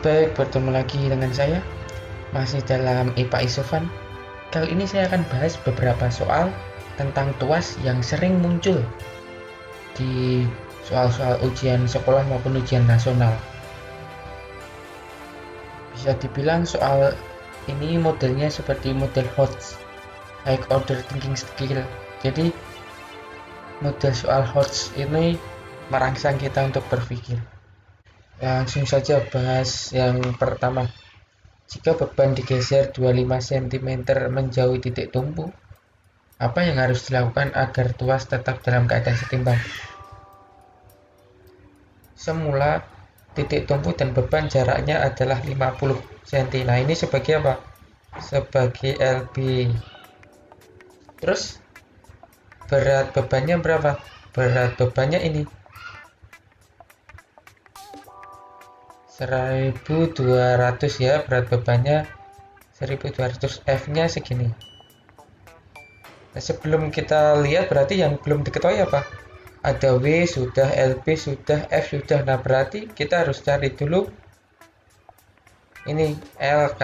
Baik, bertemu lagi dengan saya, masih dalam IPA Isofan. Kali ini saya akan bahas beberapa soal tentang tuas yang sering muncul di soal-soal ujian sekolah maupun ujian nasional. Bisa dibilang soal ini modelnya seperti model HOTS, High Order Thinking Skill. Jadi, model soal HOTS ini merangsang kita untuk berpikir. Langsung saja bahas yang pertama. Jika beban digeser 25 cm menjauhi titik tumpu, apa yang harus dilakukan agar tuas tetap dalam keadaan setimbang? Semula, titik tumpu dan beban jaraknya adalah 50 cm. Nah, ini sebagai apa? Sebagai LB. Terus, berat bebannya berapa? Berat bebannya ini 1200 ya, berat bebannya 1200, F-nya segini. Nah, sebelum kita lihat berarti yang belum diketahui apa? Ada W sudah, LB sudah, F sudah. Nah, berarti kita harus cari dulu ini LK.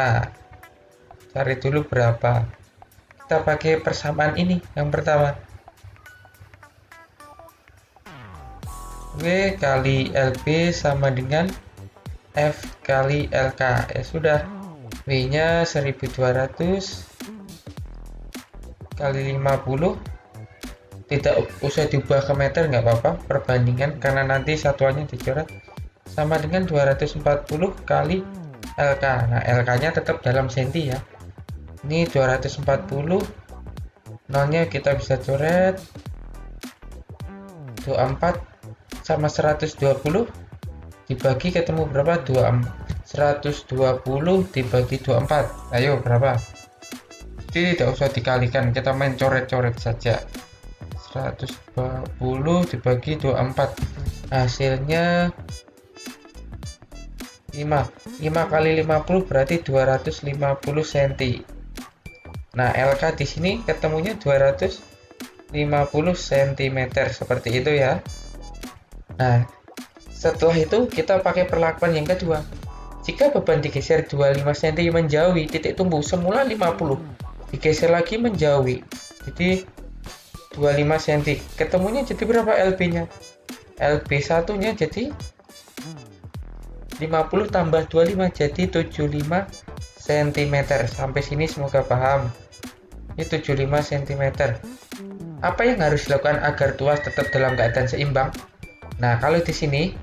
Cari dulu berapa. Kita pakai persamaan ini yang pertama. W kali LB sama dengan F kali LK. Ya sudah, W nya 1200 kali 50, tidak usah diubah ke meter, nggak apa-apa, perbandingan karena nanti satuannya dicoret, sama dengan 240 kali LK. Nah, LK nya tetap dalam senti ya. Ini 240, nolnya kita bisa coret, 24 sama 120 dibagi ketemu berapa? 120 dibagi 24. Ayo berapa? Jadi tidak usah dikalikan, kita main coret-coret saja. 120 dibagi 24, hasilnya 5 kali 50 berarti 250 cm. Nah, LK di sini ketemunya 250 cm seperti itu ya. Nah, setelah itu kita pakai perlakuan yang kedua. Jika beban digeser 25 cm menjauhi titik tumpu, semula 50, digeser lagi menjauhi, jadi 25 cm. Ketemunya jadi berapa LB-nya? LB1 nya jadi 50 tambah 25 jadi 75 cm. Sampai sini semoga paham. Ini 75 cm. Apa yang harus dilakukan agar tuas tetap dalam keadaan seimbang? Nah, kalau di sini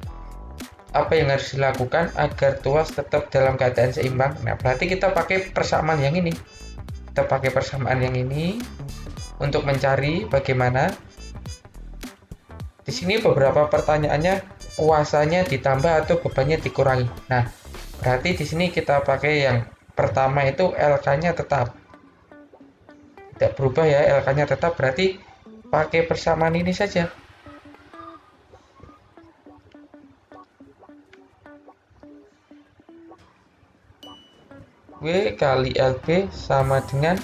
apa yang harus dilakukan agar tuas tetap dalam keadaan seimbang? Nah, berarti kita pakai persamaan yang ini. Kita pakai persamaan yang ini untuk mencari bagaimana. Di sini beberapa pertanyaannya kuasanya ditambah atau bebannya dikurangi. Nah, berarti di sini kita pakai yang pertama itu LK-nya tetap. Tidak berubah ya, LK-nya tetap, berarti pakai persamaan ini saja. W kali LB sama dengan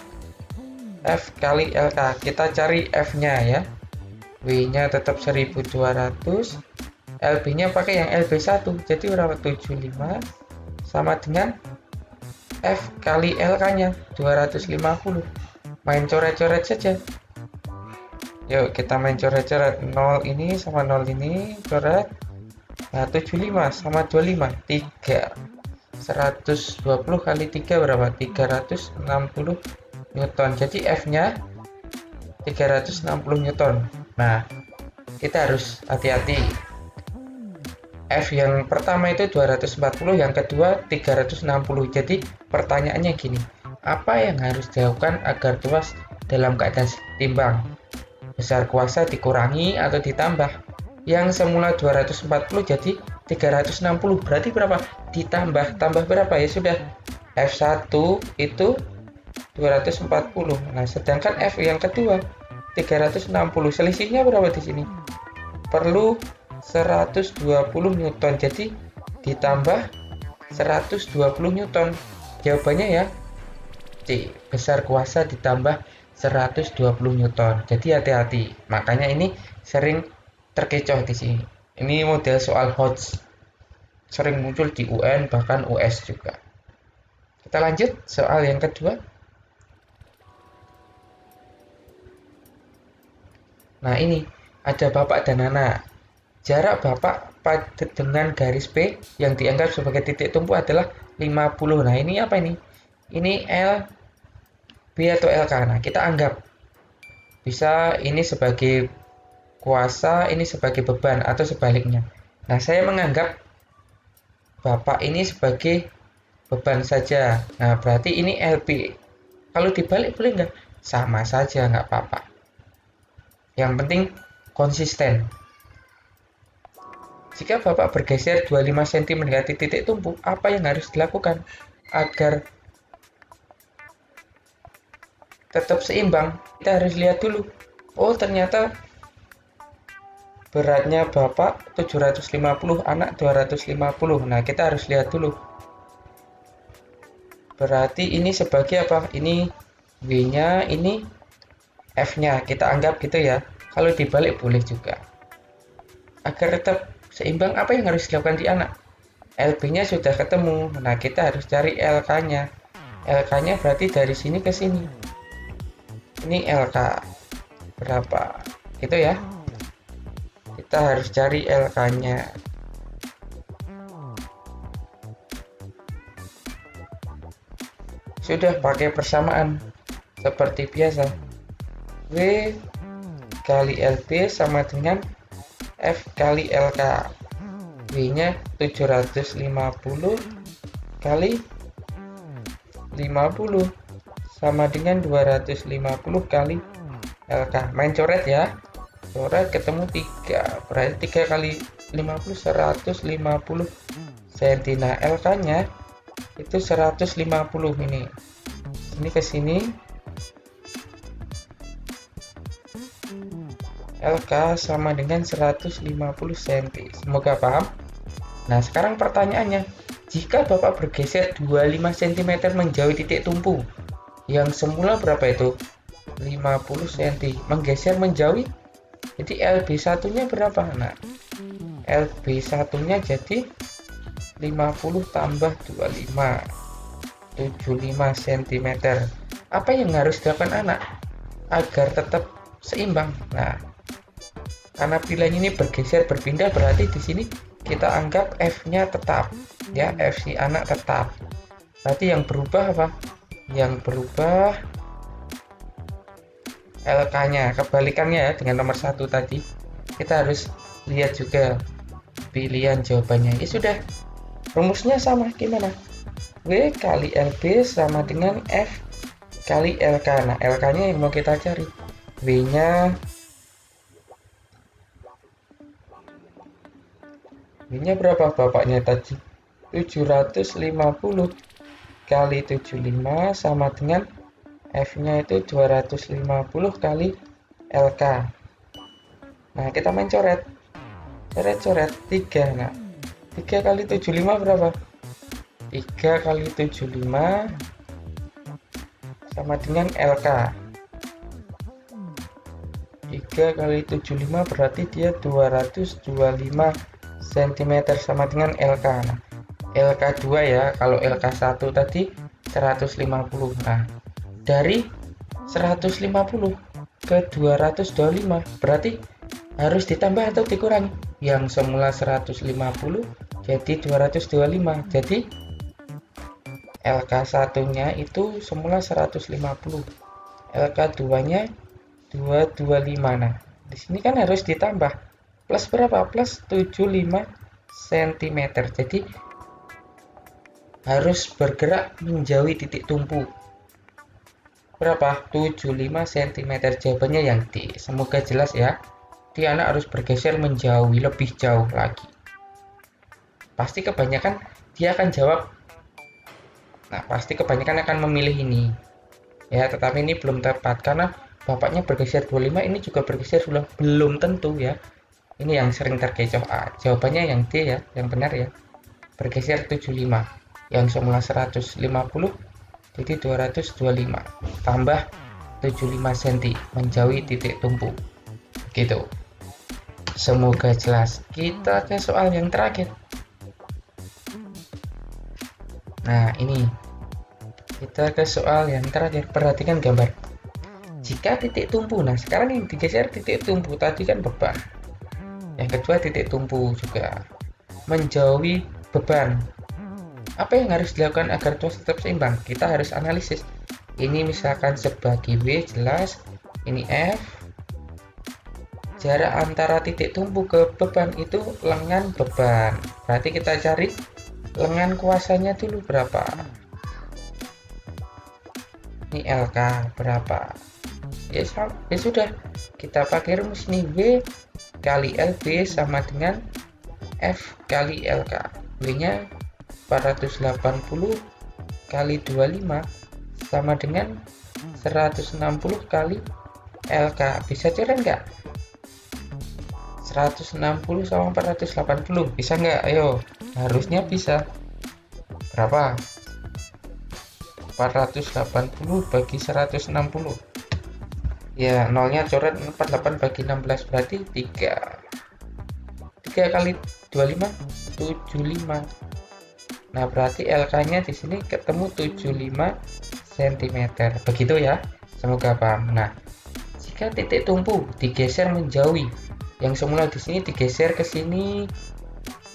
F kali LK. Kita cari F-nya ya. W-nya tetap 1200, LB-nya pakai yang LB1, jadi berapa? 75 sama dengan F kali LK-nya 250. Main coret-coret saja. Yuk, kita main coret-coret. 0 ini sama 0 ini, coret. Nah, 75 sama 25, 3. 120 kali 3 berapa? 360 Newton. Jadi F-nya 360 Newton. Nah, kita harus hati-hati. F yang pertama itu 240, yang kedua 360. Jadi pertanyaannya gini, apa yang harus dilakukan agar tuas dalam keadaan seimbang? Besar kuasa dikurangi atau ditambah? Yang semula 240 jadi 360, berarti berapa? Ditambah, tambah berapa? Ya sudah, F1 itu 240. Nah, sedangkan F yang kedua 360, selisihnya berapa di sini? Perlu 120 Newton, jadi ditambah 120 Newton. Jawabannya ya C, besar kuasa ditambah 120 Newton. Jadi hati-hati, makanya ini sering terkecoh di sini. Ini model soal HOTS. sering muncul di UN bahkan US juga. Kita lanjut soal yang kedua. Nah, ini ada bapak dan anak. Jarak bapak dengan garis P yang dianggap sebagai titik tumpu adalah 50. Nah, ini apa ini? Ini L, B atau LK. Nah, kita anggap bisa ini sebagai kuasa, ini sebagai beban atau sebaliknya. Nah, saya menganggap bapak ini sebagai beban saja. Nah, berarti ini LB. Kalau dibalik boleh nggak? Sama saja, nggak apa-apa. Yang penting konsisten. Jika bapak bergeser 25 cm mendekati titik tumpu, apa yang harus dilakukan agar tetap seimbang? Kita harus lihat dulu. Oh, ternyata beratnya bapak 750, anak 250. Nah, kita harus lihat dulu. Berarti ini sebagai apa? Ini W-nya, ini F-nya. Kita anggap gitu ya. Kalau dibalik boleh juga. Agar tetap seimbang, apa yang harus dilakukan di anak? LB-nya sudah ketemu. Nah, kita harus cari LK-nya. LK-nya berarti dari sini ke sini. Ini LK. Berapa? Gitu ya. Kita harus cari LK-nya. Sudah pakai persamaan. Seperti biasa. W kali LB sama dengan F kali LK. W-nya 750 kali 50 sama dengan 250 kali LK. Main coret ya. Coret ketemu 3. Berarti 3 kali 50 150 cm. Nah, LK-nya itu 150 ini. Ini ke sini. LK sama dengan 150 cm. Semoga paham. Nah, sekarang pertanyaannya, jika bapak bergeser 25 cm menjauhi titik tumpu, yang semula berapa itu? 50 cm. Menggeser menjauhi, jadi LB1 nya berapa? Nah, LB1 nya jadi 50 tambah 25, 75 cm. Apa yang harus dilakukan anak agar tetap seimbang? Nah, karena pilihan ini bergeser berpindah, berarti di sini kita anggap F-nya tetap, ya, F si anak tetap. Berarti yang berubah apa? Yang berubah LK-nya. Kebalikannya ya dengan nomor 1 tadi. Kita harus lihat juga pilihan jawabannya. Ya sudah, rumusnya sama gimana? W kali LB sama dengan F kali LK. Nah, LK-nya yang mau kita cari. W-nya berapa bapaknya tadi? 750 kali 75 sama dengan F-nya itu 250 kali LK. Nah, kita main coret. Coret 3. Nah, 3 kali 75 berapa? 3 kali 75 sama dengan LK. 3 kali 75 berarti dia 225 cm sama dengan LK. Nah, LK2 ya, kalau LK1 tadi 150. Nah, dari 150 ke 225 berarti harus ditambah atau dikurangi? Yang semula 150 jadi 225. Jadi LK1 nya itu semula 150, LK2 nya 225. Nah, di sini kan harus ditambah plus berapa? Plus 75 cm. Jadi harus bergerak menjauhi titik tumpu. Berapa? 75 cm. Jawabannya yang D. Semoga jelas ya. Di anak harus bergeser menjauhi, lebih jauh lagi. Pasti kebanyakan dia akan jawab. Nah, pasti kebanyakan akan memilih ini. Ya, tetapi ini belum tepat karena bapaknya bergeser 25, ini juga bergeser sudah belum tentu ya. Ini yang sering terkecoh. Jawabannya yang D ya, yang benar ya. Bergeser 75. Yang semula 150 jadi 225 tambah 75 cm menjauhi titik tumpu. Gitu. Semoga jelas. Kita ke soal yang terakhir. Nah, ini kita ke soal yang terakhir. Perhatikan gambar. Jika titik tumpu, nah sekarang yang digeser titik tumpu, tadi kan beban. Yang kedua titik tumpu juga. Menjauhi beban. Apa yang harus dilakukan agar tuas tetap seimbang? Kita harus analisis. Ini misalkan sebagi W, jelas. Ini F. Jarak antara titik tumpu ke beban itu lengan beban. Berarti kita cari lengan kuasanya dulu berapa. Ini LK berapa. Ya sudah, kita pakai rumus ini. W kali LB sama dengan F kali LK. W nya 480 kali 25 sama dengan 160 kali LK. Bisa coret nggak? 160 sama 480 bisa nggak? Ayo, harusnya bisa. Berapa? 480 bagi 160. Ya, nolnya coret. 48 bagi 16 berarti 3 kali 25 75. Nah, berarti LK nya di sini ketemu 75 cm. Begitu ya, semoga paham. Nah, jika titik tumpu digeser menjauhi, yang semula di sini digeser ke sini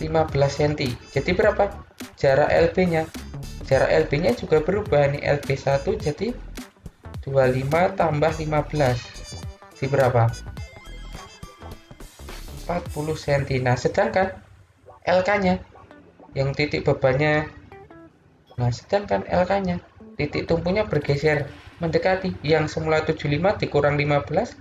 15 cm. Jadi berapa jarak LB nya? Jarak LB nya juga berubah nih. LB1 jadi 25 tambah 15 di berapa? 40 cm. Nah, sedangkan LK nya yang titik bebannya, nah sedangkan LK nya titik tumpunya bergeser mendekati, yang semula 75 dikurang 15,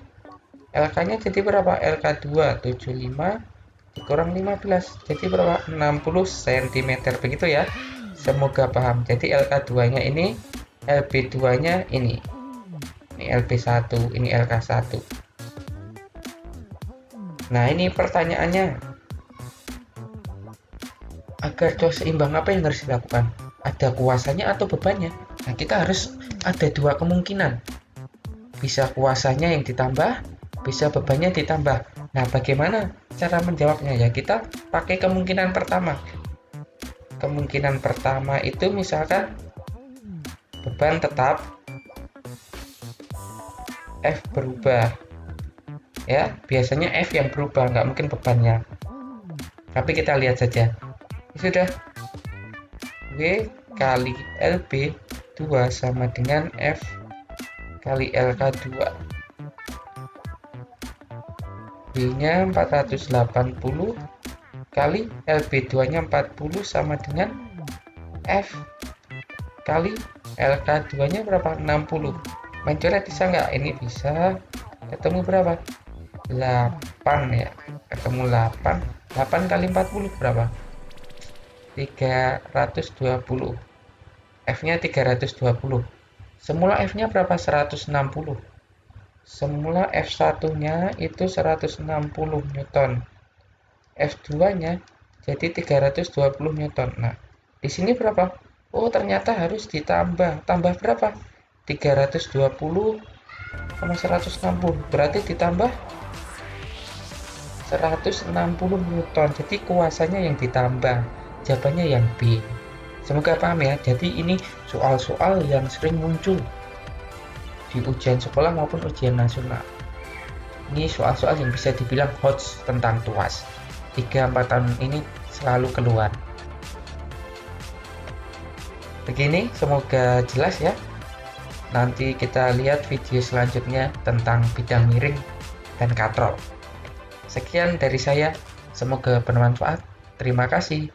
LK nya jadi berapa? LK2 75 dikurang 15 jadi berapa? 60 cm. Begitu ya, semoga paham. Jadi LK2 nya ini, LB2 nya ini LB1, ini LK1. Nah, ini pertanyaannya, agar tuas seimbang apa yang harus dilakukan? Ada kuasanya atau bebannya? Nah, kita harus ada dua kemungkinan. Bisa kuasanya yang ditambah, bisa bebannya ditambah. Nah, bagaimana cara menjawabnya? Ya, kita pakai kemungkinan pertama. Kemungkinan pertama itu misalkan beban tetap, F berubah. Ya, biasanya F yang berubah, nggak mungkin bebannya. Tapi kita lihat saja. Sudah, W kali LB 2 sama dengan F kali LK2. W nya 480 kali LB2 nya 40 sama dengan F kali LK2 nya berapa? 60. Main coret bisa nggak? Ini bisa. Ketemu berapa? 8 ya. Ketemu 8. 8 kali 40 berapa? 320. F nya 320. Semula F nya berapa? 160. Semula F1 nya itu 160 Newton. F2 nya jadi 320 Newton. Nah, di sini berapa? Oh, ternyata harus ditambah. Tambah berapa? 320 sama 160. Berarti ditambah 160 Newton. Jadi kuasanya yang ditambah. Jawabannya yang B. Semoga paham ya. Jadi ini soal-soal yang sering muncul di ujian sekolah maupun ujian nasional. Ini soal-soal yang bisa dibilang hot tentang tuas. 3-4 tahun ini selalu keluar. Begini, semoga jelas ya. Nanti kita lihat video selanjutnya tentang bidang miring dan katrol. Sekian dari saya, semoga bermanfaat. Terima kasih.